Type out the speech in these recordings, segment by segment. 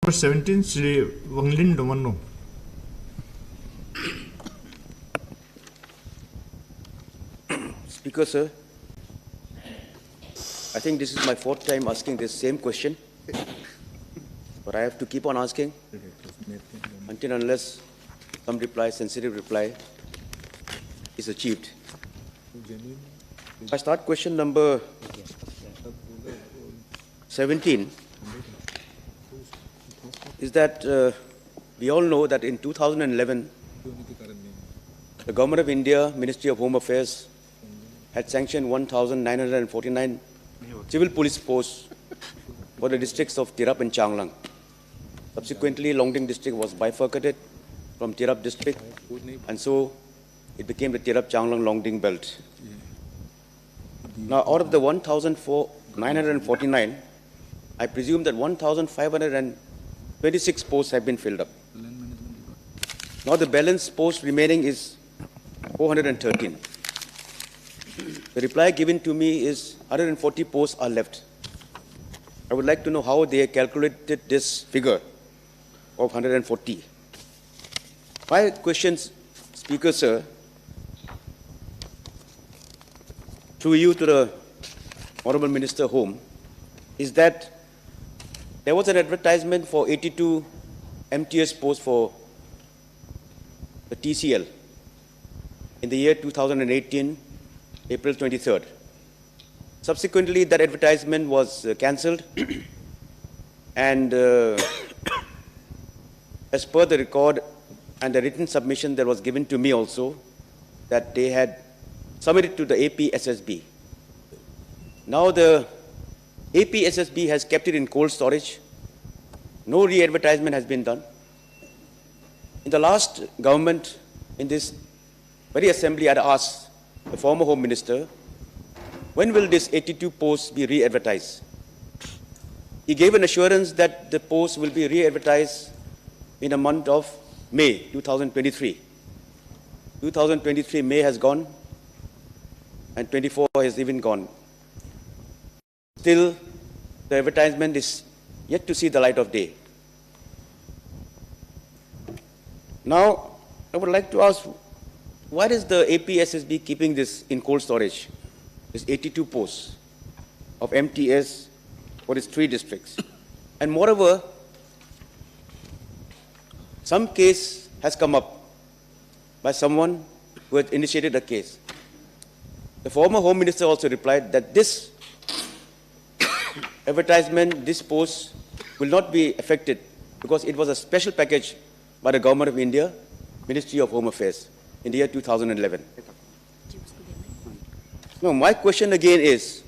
Number 17, Sri Wanglin Domano. Speaker, sir, I think this is my fourth time asking this same question, but I have to keep on asking until unless some reply, sensitive reply, is achieved. I start question number 17. Is that we all know that in 2011, the Government of India, Ministry of Home Affairs, had sanctioned 1,949 civil police posts for the districts of Tirap and Changlang. Subsequently, Longding district was bifurcated from Tirap district, and so it became the Tirap-Changlang-Longding belt. Now, out of the 1,949, I presume that 1,526 posts have been filled up. Now, the balance post remaining is 413. The reply given to me is 140 posts are left. I would like to know how they calculated this figure of 140. My questions, Speaker, sir, through you to the Honorable Minister Home, is that there was an advertisement for 82 MTS posts for the TCL in the year 2018, April 23rd. Subsequently, that advertisement was cancelled, and as per the record and the written submission that was given to me also, that they had submitted to the APSSB. Now the APSSB has kept it in cold storage. No re-advertisement has been done. In the last government, in this very assembly, I had asked the former Home Minister, when will this 82 posts be re-advertised? He gave an assurance that the posts will be re-advertised in the month of May 2023. 2023 May has gone, and 24 has even gone. Still, the advertisement is yet to see the light of day. Now, I would like to ask, why is the APSSB keeping this in cold storage, this 82 posts of MTS for its 3 districts? And moreover, some case has come up by someone who had initiated a case. The former Home Minister also replied that this advertisement, this post, will not be affected because it was a special package by the Government of India, Ministry of Home Affairs, in the year 2011. Now, my question again is,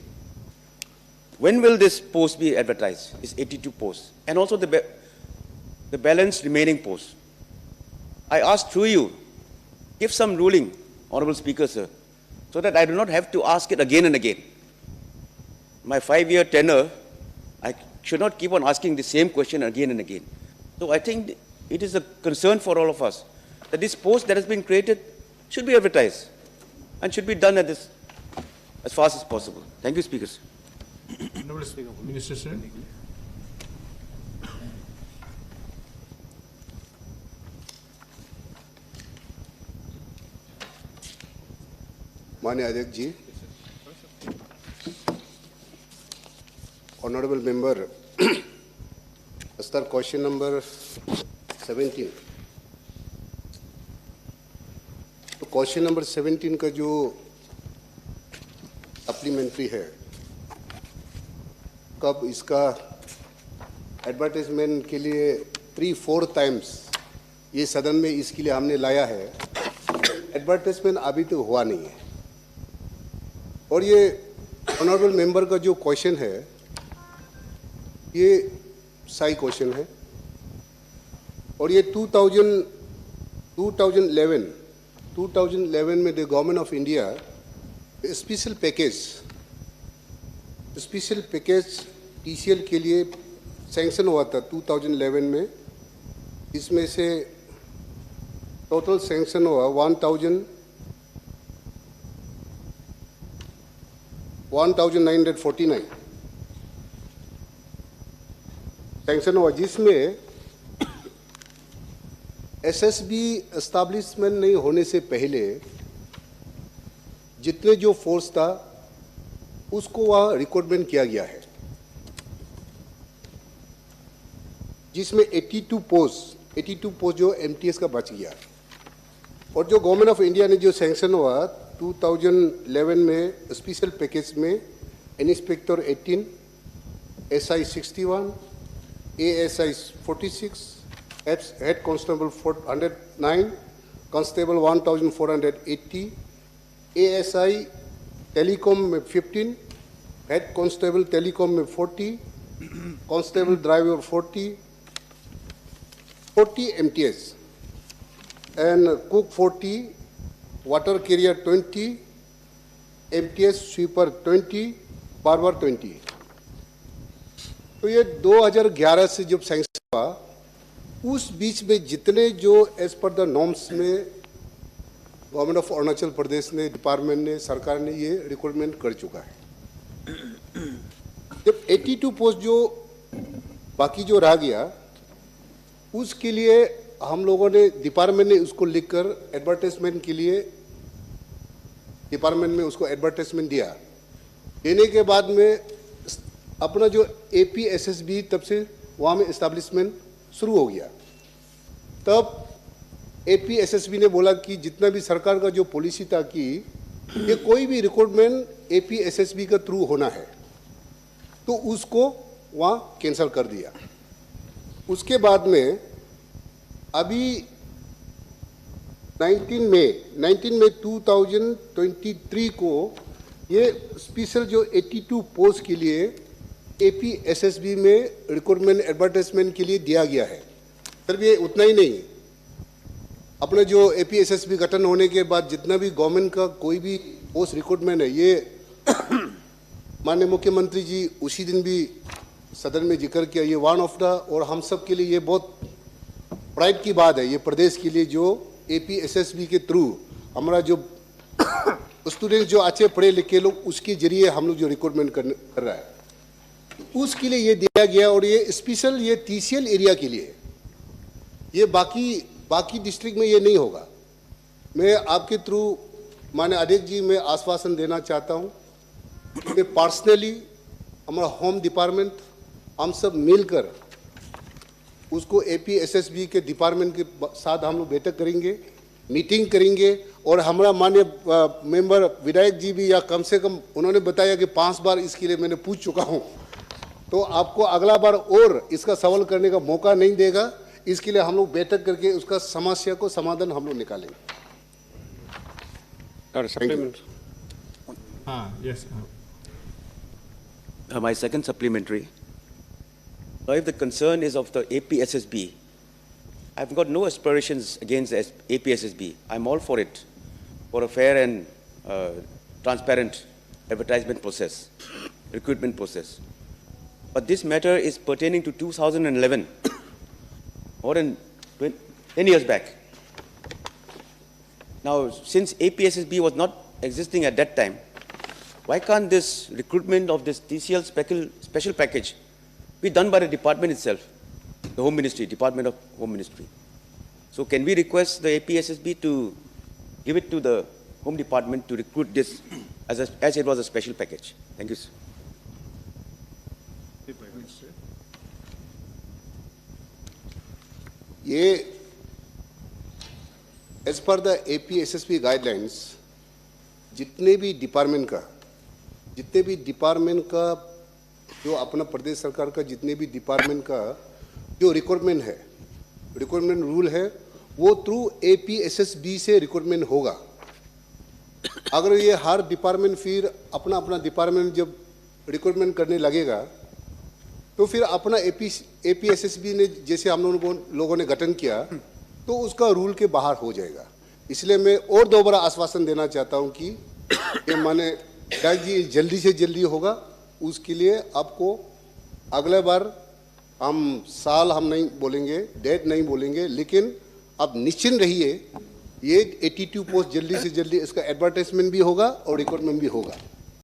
when will this post be advertised, this 82 posts, and also the balance remaining posts? I ask through you, give some ruling, Honorable Speaker, sir, so that I do not have to ask it again and again. My 5-year tenure, I should not keep on asking the same question again and again. So I think it is a concern for all of us that this post that has been created should be advertised and should be done at this as fast as possible. Thank you, Speaker, sir. Honorable Minister, sir. माननीय अध्यक्ष जी, Honorable Member, as per question number 17. तो question number 17 का जो supplementary है, कब इसका advertisement के लिए 3-4 टाइम्स ये सदन में इसके लिए हमने लाया है, एडवर्टाइजमेंट अभी तो हुआ नहीं है। और ये ऑनरेबल मेंबर का जो क्वेश्चन है, ये सही क्वेश्चन है, और ये 2011 में the government of India special package TCL के लिए सैंक्शन हुआ था 2011 में। इसमें से टोटल सैंक्शन हुआ 1949। सैंक्शन हुआ, जिसमें एसएसबी एस्टैब्लिशमेंट नहीं होने से पहले जितने जो फोर्स था उसको वहाँ रिक्रूटमेंट किया गया है, जिसमें 82 पोस्ट जो एमटीएस का बच गया। और जो गवर्नमेंट ऑफ इंडिया ने जो सैंक्शन हुआ 2011 में स्पेशल पैकेज में inspector 18, SI 61, ASI 46, head constable 109, constable 1480, ASI telecom में 15, हेड कांस्टेबल टेलीकॉम में 40, constable driver 40 MTS, and cook 40, water carrier 20, MTS sweeper 20, barber 20। तो ये 2011 से जब सैंक्शन हुआ, उस बीच में जितने जो एज पर द नॉर्म्स में गवर्नमेंट ऑफ अरुणाचल प्रदेश ने, डिपार्टमेंट ने, सरकार ने ये रिक्रूटमेंट कर चुका है। जब 82 पोस्ट जो बाकी जो रह गया, उसके लिए हम लोगों ने, डिपार्टमेंट ने उसको लिखकर एडवर्टाइजमेंट के लिए डिपार्टमेंट में उसको एडवर्टाइजमेंट दिया। देने के बाद में अपना जो APSSB तब से वहाँ में इस्टेब्लिशमेंट शुरू हो गया। तब APSSB ने बोला कि जितना भी सरकार का जो पॉलिसी था कि ये कोई भी रिक्रूटमेंट APSSB का थ्रू होना है, तो उसको वहाँ कैंसिल कर दिया। उसके बाद में अभी 19 मई 2023 को ये स्पेशल जो 82 पोस्ट के लिए APSSB में रिक्रूटमेंट एडवर्टाइजमेंट के लिए दिया गया है। सिर्फ ये उतना ही नहीं, अपने जो APSSB गठन होने के बाद जितना भी गवर्नमेंट का कोई भी पोस्ट रिक्रूटमेंट है, ये माननीय मुख्यमंत्री जी उसी दिन भी सदन में जिक्र किया, ये वन ऑफ द, और हम सब के लिए ये बहुत प्राइड की बात है, ये प्रदेश के लिए जो APSSB के थ्रू हमारा जो स्टूडेंट्स जो अच्छे पढ़े लिखे लोग, उसके जरिए हम लोग जो रिक्रूटमेंट कर रहा है, उसके लिए ये दिया गया। और ये स्पेशल ये TCL एरिया के लिए, ये बाकी डिस्ट्रिक्ट में ये नहीं होगा। मैं आपके थ्रू माननीय अध्यक्ष जी मैं आश्वासन देना चाहता हूँ, मैं पर्सनली, हमारा होम डिपार्टमेंट, हम सब मिलकर उसको APSSB के डिपार्टमेंट के साथ हम लोग बैठक करेंगे, मीटिंग करेंगे। और हमारा माननीय मेंबर विधायक जी भी, या कम से कम उन्होंने बताया कि 5 बार इसके लिए मैंने पूछ चुका हूँ, तो आपको अगला बार और इसका सवाल करने का मौका नहीं देगा। इसके लिए हम लोग बैठक करके उसका समस्या को समाधान हम लोग निकालेंगे। हाँ, yes. My second supplementary. Now, if the concern is of the APSSB, I've got no aspirations against the APSSB. I'm all for it, for a fair and transparent advertisement process, recruitment process. But this matter is pertaining to 2011, more than 10 years back. Now, since APSSB was not existing at that time, why can't this recruitment of this TCL special package be done by the department itself, the Home Ministry, Department of Home Ministry? So can we request the APSSB to give it to the Home Department to recruit this as it was a special package? Thank you, sir. ये as per the APSSB guidelines, जितने भी department का जो अपना प्रदेश सरकार का जितने भी डिपार्टमेंट का जो रिक्रूटमेंट है, रिक्रूटमेंट रूल है, वो थ्रू APSSB से रिक्रूटमेंट होगा। अगर ये हर डिपार्टमेंट फिर अपना अपना डिपार्टमेंट जब रिक्रूटमेंट करने लगेगा, तो फिर अपना APSSB ने जैसे हम लोगों ने गठन किया, तो उसका रूल के बाहर हो जाएगा। इसलिए मैं और दोबारा आश्वासन देना चाहता हूं कि ये माने जी जल्दी से जल्दी होगा। उसके लिए आपको अगले बार साल हम नहीं बोलेंगे, डेट नहीं बोलेंगे, लेकिन आप निश्चिंत रहिए, ये 82 पोस्ट जल्दी से जल्दी इसका एडवर्टाइजमेंट भी होगा और रिक्रूटमेंट भी होगा।